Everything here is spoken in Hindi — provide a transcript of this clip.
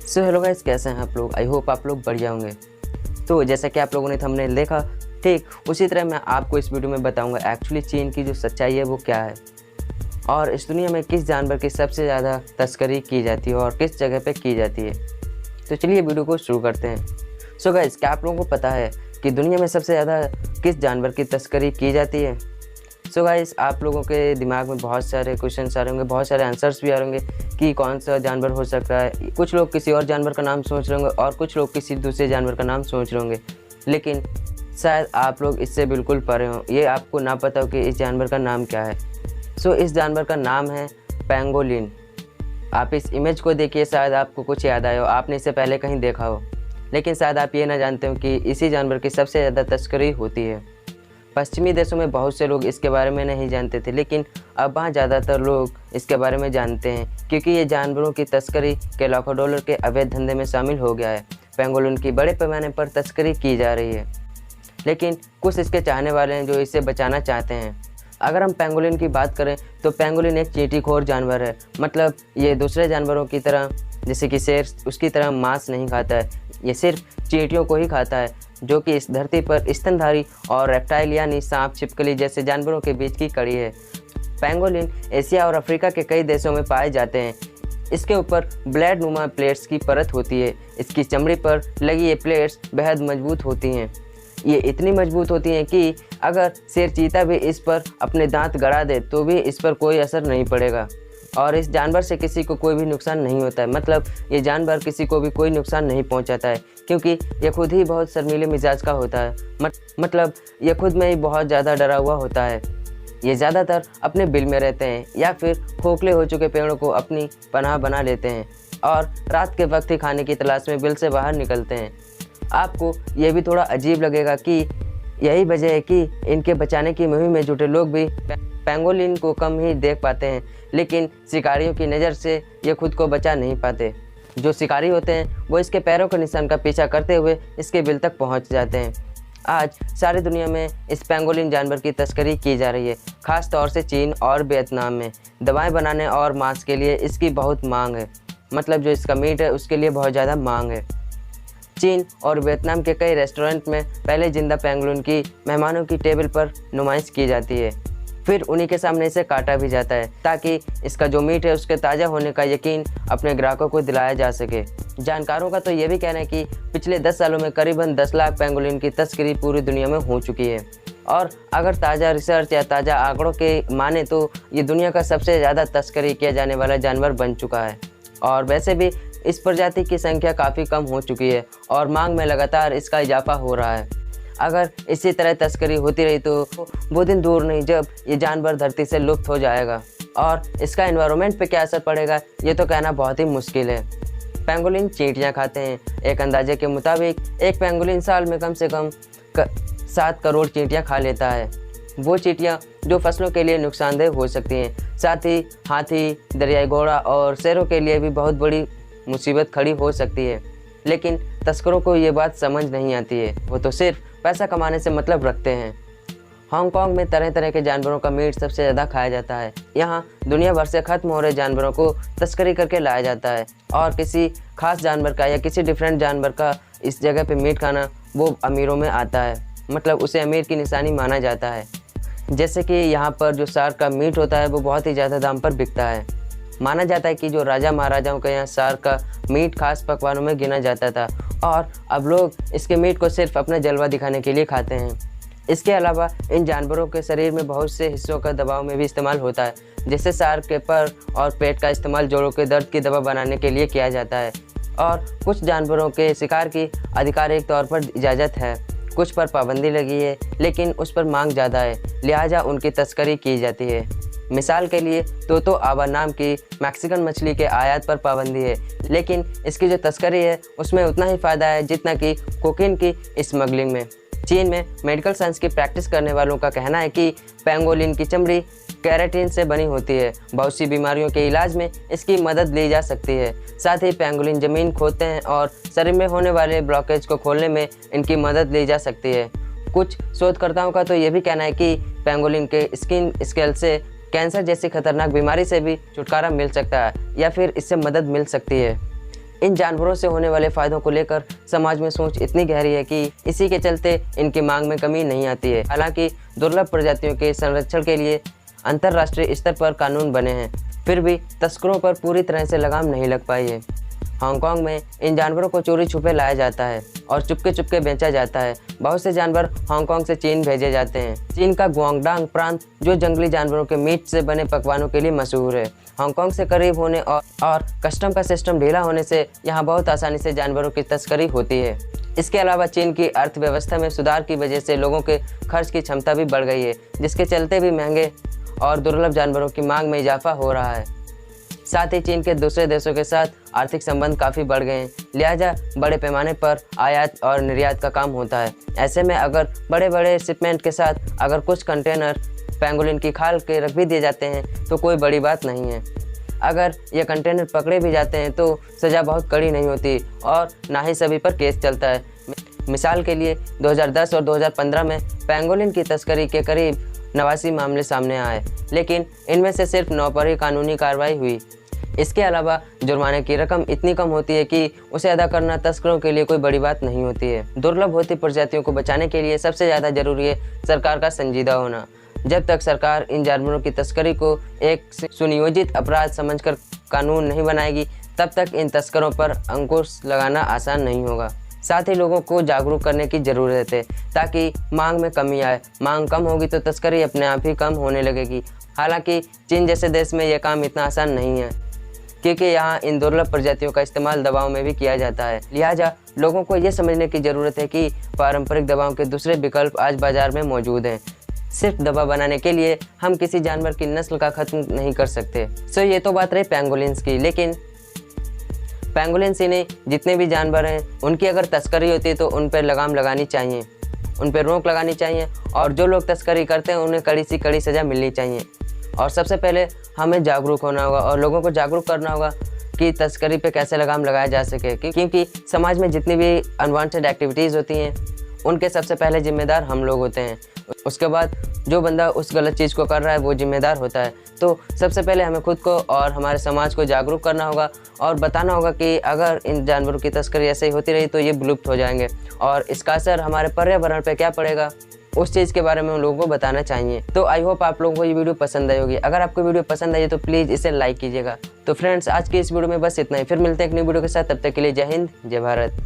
सो हेलो गाइस, कैसे हैं आप लोग। आई होप आप लोग बढ़िया होंगे। तो जैसा कि आप लोगों ने थंबनेल देखा, ठीक उसी तरह मैं आपको इस वीडियो में बताऊंगा एक्चुअली चीन की जो सच्चाई है वो क्या है और इस दुनिया में किस जानवर की सबसे ज़्यादा तस्करी की जाती है और किस जगह पे की जाती है। तो चलिए वीडियो को शुरू करते हैं। सो गाइस, क्या आप लोगों को पता है कि दुनिया में सबसे ज़्यादा किस जानवर की तस्करी की जाती है। सो गाइस, आप लोगों के दिमाग में बहुत सारे क्वेश्चन आ रहे होंगे, बहुत सारे आंसर्स भी आ रहे होंगे कि कौन सा जानवर हो सकता है। कुछ लोग किसी और जानवर का नाम सोच रहे होंगे और कुछ लोग किसी दूसरे जानवर का नाम सोच रहे होंगे, लेकिन शायद आप लोग इससे बिल्कुल परे हों, ये आपको ना पता हो कि इस जानवर का नाम क्या है। सो इस जानवर का नाम है पेंगोलिन। आप इस इमेज को देखिए, शायद आपको कुछ याद आया हो, आपने इसे पहले कहीं देखा हो, लेकिन शायद आप ये ना जानते हो कि इसी जानवर की सबसे ज़्यादा तस्करी होती है। पश्चिमी देशों में बहुत से लोग इसके बारे में नहीं जानते थे, लेकिन अब वहाँ ज़्यादातर लोग इसके बारे में जानते हैं क्योंकि ये जानवरों की तस्करी के लाखों डॉलर के अवैध धंधे में शामिल हो गया है। पेंगोलिन की बड़े पैमाने पर तस्करी की जा रही है, लेकिन कुछ इसके चाहने वाले हैं जो इसे बचाना चाहते हैं। अगर हम पेंगोलिन की बात करें तो पेंगोलिन एक चींटीखोर जानवर है। मतलब ये दूसरे जानवरों की तरह, जैसे कि शेर, उसकी तरह मांस नहीं खाता है। ये सिर्फ चींटियों को ही खाता है, जो कि इस धरती पर स्तनधारी और रेप्टाइल यानी सांप, छिपकली जैसे जानवरों के बीच की कड़ी है। पेंगोलिन एशिया और अफ्रीका के कई देशों में पाए जाते हैं। इसके ऊपर ब्लेड नुमा प्लेट्स की परत होती है। इसकी चमड़ी पर लगी ये प्लेट्स बेहद मजबूत होती हैं। ये इतनी मजबूत होती हैं कि अगर शेर चीता भी इस पर अपने दांत गड़ा दे तो भी इस पर कोई असर नहीं पड़ेगा और इस जानवर से किसी को कोई भी नुकसान नहीं होता है। मतलब ये जानवर किसी को भी कोई नुकसान नहीं पहुंचाता है क्योंकि ये खुद ही बहुत शर्मीले मिजाज का होता है। मतलब ये खुद में ही बहुत ज़्यादा डरा हुआ होता है। ये ज़्यादातर अपने बिल में रहते हैं या फिर खोखले हो चुके पेड़ों को अपनी पनाह बना लेते हैं और रात के वक्त ही खाने की तलाश में बिल से बाहर निकलते हैं। आपको ये भी थोड़ा अजीब लगेगा कि यही वजह है कि इनके बचाने की मुहिम में जुटे लोग भी पेंगोलिन को कम ही देख पाते हैं, लेकिन शिकारियों की नज़र से ये खुद को बचा नहीं पाते। जो शिकारी होते हैं वो इसके पैरों के निशान का पीछा करते हुए इसके बिल तक पहुंच जाते हैं। आज सारी दुनिया में इस पेंगोलिन जानवर की तस्करी की जा रही है, ख़ास तौर से चीन और वियतनाम में। दवाएं बनाने और मांस के लिए इसकी बहुत मांग है। मतलब जो इसका मीट है उसके लिए बहुत ज़्यादा मांग है। चीन और वियतनाम के कई रेस्टोरेंट में पहले जिंदा पेंगोलिन की मेहमानों की टेबल पर नुमाइश की जाती है, फिर उन्हीं के सामने इसे काटा भी जाता है ताकि इसका जो मीट है उसके ताज़ा होने का यकीन अपने ग्राहकों को दिलाया जा सके। जानकारों का तो ये भी कहना है कि पिछले 10 सालों में करीबन 10 लाख पेंगोलिन की तस्करी पूरी दुनिया में हो चुकी है और अगर ताज़ा रिसर्च या ताज़ा आंकड़ों के माने तो ये दुनिया का सबसे ज़्यादा तस्करी किया जाने वाला जानवर बन चुका है। और वैसे भी इस प्रजाति की संख्या काफ़ी कम हो चुकी है और मांग में लगातार इसका इजाफा हो रहा है। अगर इसी तरह तस्करी होती रही तो वो दिन दूर नहीं जब ये जानवर धरती से लुप्त हो जाएगा और इसका एनवायरनमेंट पे क्या असर पड़ेगा ये तो कहना बहुत ही मुश्किल है। पेंगोलिन चींटियाँ खाते हैं। एक अंदाजे के मुताबिक एक पेंगोलिन साल में कम से कम 7 करोड़ चींटियाँ खा लेता है। वो चींटियाँ जो फसलों के लिए नुकसानदेह हो सकती हैं, साथ ही हाथी, दरियाई घोड़ा और शेरों के लिए भी बहुत बड़ी मुसीबत खड़ी हो सकती है। लेकिन तस्करों को ये बात समझ नहीं आती है, वो तो सिर्फ पैसा कमाने से मतलब रखते हैं। हांगकांग में तरह तरह के जानवरों का मीट सबसे ज़्यादा खाया जाता है। यहाँ दुनिया भर से ख़त्म हो रहे जानवरों को तस्करी करके लाया जाता है और किसी खास जानवर का या किसी डिफरेंट जानवर का इस जगह पे मीट खाना वो अमीरों में आता है। मतलब उसे अमीर की निशानी माना जाता है। जैसे कि यहाँ पर जो शार्क का मीट होता है वो बहुत ही ज़्यादा दाम पर बिकता है। माना जाता है कि जो राजा महाराजाओं के यहाँ शार्क का मीट खास पकवानों में गिना जाता था और अब लोग इसके मीट को सिर्फ अपना जलवा दिखाने के लिए खाते हैं। इसके अलावा इन जानवरों के शरीर में बहुत से हिस्सों का दबाव में भी इस्तेमाल होता है। जैसे शार्क के पर और पेट का इस्तेमाल जोड़ों के दर्द की दवा बनाने के लिए किया जाता है और कुछ जानवरों के शिकार की आधिकारिक तौर पर इजाज़त है, कुछ पर पाबंदी लगी है, लेकिन उस पर मांग ज़्यादा है, लिहाजा उनकी तस्करी की जाती है। मिसाल के लिए तोतो आवा नाम की मैक्सिकन मछली के आयात पर पाबंदी है, लेकिन इसकी जो तस्करी है उसमें उतना ही फ़ायदा है जितना कि कोकीन की स्मगलिंग में। चीन में मेडिकल साइंस की प्रैक्टिस करने वालों का कहना है कि पेंगोलिन की चमड़ी केराटिन से बनी होती है। बहुत सी बीमारियों के इलाज में इसकी मदद ली जा सकती है। साथ ही पेंगोलिन ज़मीन खोदते हैं और शरीर में होने वाले ब्लॉकेज को खोलने में इनकी मदद ली जा सकती है। कुछ शोधकर्ताओं का तो ये भी कहना है कि पेंगोलिन के स्किन स्केल से कैंसर जैसी खतरनाक बीमारी से भी छुटकारा मिल सकता है या फिर इससे मदद मिल सकती है। इन जानवरों से होने वाले फ़ायदों को लेकर समाज में सोच इतनी गहरी है कि इसी के चलते इनकी मांग में कमी नहीं आती है। हालांकि दुर्लभ प्रजातियों के संरक्षण के लिए अंतर्राष्ट्रीय स्तर पर कानून बने हैं, फिर भी तस्करों पर पूरी तरह से लगाम नहीं लग पाई है। हांगकांग में इन जानवरों को चोरी छुपे लाया जाता है और चुपके चुपके बेचा जाता है। बहुत से जानवर हांगकांग से चीन भेजे जाते हैं। चीन का गुआंगडांग प्रांत जो जंगली जानवरों के मीट से बने पकवानों के लिए मशहूर है। हांगकांग से करीब होने और कस्टम का सिस्टम ढीला होने से यहाँ बहुत आसानी से जानवरों की तस्करी होती है। इसके अलावा चीन की अर्थव्यवस्था में सुधार की वजह से लोगों के खर्च की क्षमता भी बढ़ गई है, जिसके चलते भी महंगे और दुर्लभ जानवरों की मांग में इजाफा हो रहा है। साथ ही चीन के दूसरे देशों के साथ आर्थिक संबंध काफ़ी बढ़ गए हैं, लिहाजा बड़े पैमाने पर आयात और निर्यात का काम होता है। ऐसे में अगर बड़े बड़े शिपमेंट के साथ अगर कुछ कंटेनर पेंगोलिन की खाल के रख भी दिए जाते हैं तो कोई बड़ी बात नहीं है। अगर ये कंटेनर पकड़े भी जाते हैं तो सज़ा बहुत कड़ी नहीं होती और ना ही सभी पर केस चलता है। मिसाल के लिए 2010 और 2015 में पेंगोलिन की तस्करी के करीब 89 मामले सामने आए, लेकिन इनमें से सिर्फ 9 पर ही कानूनी कार्रवाई हुई। इसके अलावा जुर्माने की रकम इतनी कम होती है कि उसे अदा करना तस्करों के लिए कोई बड़ी बात नहीं होती है। दुर्लभ होती प्रजातियों को बचाने के लिए सबसे ज़्यादा जरूरी है सरकार का संजीदा होना। जब तक सरकार इन जानवरों की तस्करी को एक सुनियोजित अपराध समझकर कानून नहीं बनाएगी, तब तक इन तस्करों पर अंकुश लगाना आसान नहीं होगा। साथ ही लोगों को जागरूक करने की ज़रूरत है ताकि मांग में कमी आए। मांग कम होगी तो तस्करी अपने आप ही कम होने लगेगी। हालांकि चीन जैसे देश में यह काम इतना आसान नहीं है, क्योंकि यहाँ इन दुर्लभ प्रजातियों का इस्तेमाल दवाओं में भी किया जाता है। लिहाजा लोगों को ये समझने की ज़रूरत है कि पारंपरिक दवाओं के दूसरे विकल्प आज बाज़ार में मौजूद हैं। सिर्फ दवा बनाने के लिए हम किसी जानवर की नस्ल का खत्म नहीं कर सकते। ये तो बात रही पेंगोलिन्स की, लेकिन पेंगोलिन्स ही नहीं, जितने भी जानवर हैं उनकी अगर तस्करी होती है तो उन पर लगाम लगानी चाहिए, उन पर रोक लगानी चाहिए और जो लोग तस्करी करते हैं उन्हें कड़ी से कड़ी सज़ा मिलनी चाहिए। और सबसे पहले हमें जागरूक होना होगा और लोगों को जागरूक करना होगा कि तस्करी पे कैसे लगाम लगाया जा सके, क्योंकि समाज में जितनी भी अनवांटेड एक्टिविटीज़ होती हैं उनके सबसे पहले जिम्मेदार हम लोग होते हैं। उसके बाद जो बंदा उस गलत चीज़ को कर रहा है वो जिम्मेदार होता है। तो सबसे पहले हमें खुद को और हमारे समाज को जागरूक करना होगा और बताना होगा कि अगर इन जानवरों की तस्करी ऐसे ही होती रही तो ये विलुप्त हो जाएंगे और इसका असर हमारे पर्यावरण पे क्या पड़ेगा उस चीज़ के बारे में उन लोगों को बताना चाहिए। तो आई होप आप लोगों को ये वीडियो पसंद आई होगी। अगर आपको वीडियो पसंद आई तो प्लीज़ इसे लाइक कीजिएगा। तो फ्रेंड्स, आज की इस वीडियो में बस इतना ही। फिर मिलते हैं एक नई वीडियो के साथ, तब तक के लिए जय हिंद, जय भारत।